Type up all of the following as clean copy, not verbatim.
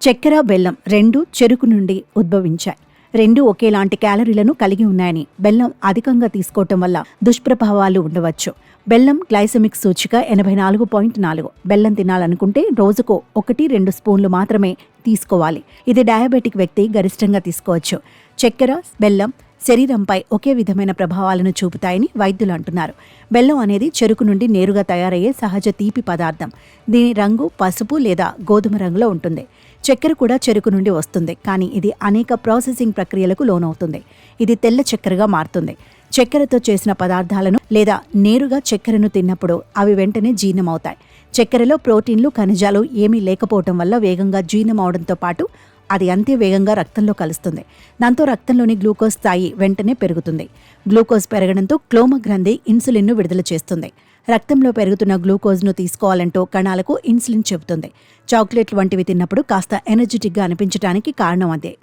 చక్కెర, బెల్లం రెండూ చెరుకు నుండి ఉద్భవించాయి. రెండూ ఒకేలాంటి క్యాలరీలను కలిగి ఉన్నాయని, బెల్లం అధికంగా తీసుకోవటం వల్ల దుష్ప్రభావాలు ఉండవచ్చు. బెల్లం గ్లైసెమిక్ సూచిక 84.4. బెల్లం తినాలనుకుంటే రోజుకు 1-2 స్పూన్లు మాత్రమే తీసుకోవాలి. ఇది డయాబెటిక్ వ్యక్తి గరిష్టంగా తీసుకోవచ్చు. చక్కెర, బెల్లం శరీరంపై ఒకే విధమైన ప్రభావాలను చూపుతాయని వైద్యులు అంటున్నారు. బెల్లం అనేది చెరుకు నుండి నేరుగా తయారయ్యే సహజ తీపి పదార్థం. దీని రంగు పసుపు లేదా గోధుమ రంగులో ఉంటుంది. చక్కెర కూడా చెరుకు నుండి వస్తుంది, కానీ ఇది అనేక ప్రాసెసింగ్ ప్రక్రియలకు లోనవుతుంది. ఇది తెల్ల చక్కెరగా మారుతుంది. చక్కెరతో చేసిన పదార్థాలను లేదా నేరుగా చక్కెరను తిన్నప్పుడు అవి వెంటనే జీర్ణమవుతాయి. చక్కెరలో ప్రోటీన్లు, ఖనిజాలు ఏమీ లేకపోవటం వల్ల వేగంగా జీర్ణమవడంతో పాటు అది అంతే వేగంగా రక్తంలో కలుస్తుంది. దాంతో రక్తంలోని గ్లూకోజ్ స్థాయి వెంటనే పెరుగుతుంది. గ్లూకోజ్ పెరగడంతో క్లోమ గ్రంథి ఇన్సులిన్ను విడుదల చేస్తుంది. రక్తంలో పెరుగుతున్న గ్లూకోజ్ను తీసుకోవాలంటూ కణాలకు ఇన్సులిన్ చెబుతుంది. చాక్లెట్లు వంటివి తిన్నప్పుడు కాస్త ఎనర్జెటిక్గా అనిపించడానికి కారణం అదే.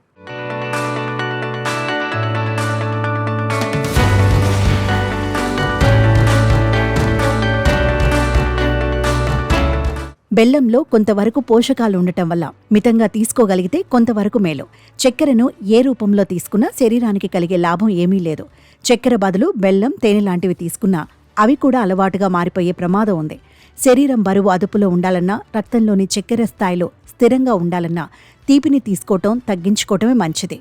బెల్లంలో కొంతవరకు పోషకాలు ఉండటం వల్ల మితంగా తీసుకోగలిగితే కొంతవరకు మేలు. చక్కెరను ఏ రూపంలో తీసుకున్నా శరీరానికి కలిగే లాభం ఏమీ లేదు. చక్కెర బదులు బెల్లం, తేనె లాంటివి తీసుకున్నా అవి కూడా అలవాటుగా మారిపోయే ప్రమాదం ఉంది. శరీరం బరువు అదుపులో ఉండాలన్నా, రక్తంలోని చక్కెర స్థాయిలో స్థిరంగా ఉండాలన్నా తీపిని తీసుకోవటం తగ్గించుకోవటమే మంచిది.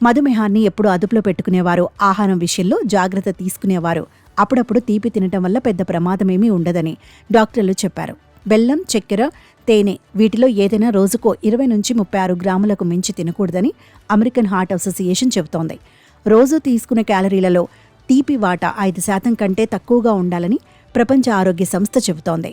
మధుమేహాన్ని ఎప్పుడు అదుపులో పెట్టుకునేవారు, ఆహారం విషయంలో జాగ్రత్త తీసుకునేవారు అప్పుడప్పుడు తీపి తినటం వల్ల పెద్ద ప్రమాదమేమీ ఉండదని డాక్టర్లు చెప్పారు. బెల్లం, చక్కెర, తేనె వీటిలో ఏదైనా రోజుకో 20-36 గ్రాములకు మించి తినకూడదని అమెరికన్ హార్ట్ అసోసియేషన్ చెబుతోంది. రోజు తీసుకునే క్యాలరీలలో తీపి వాటా 5% కంటే తక్కువగా ఉండాలని ప్రపంచ ఆరోగ్య సంస్థ చెబుతోంది.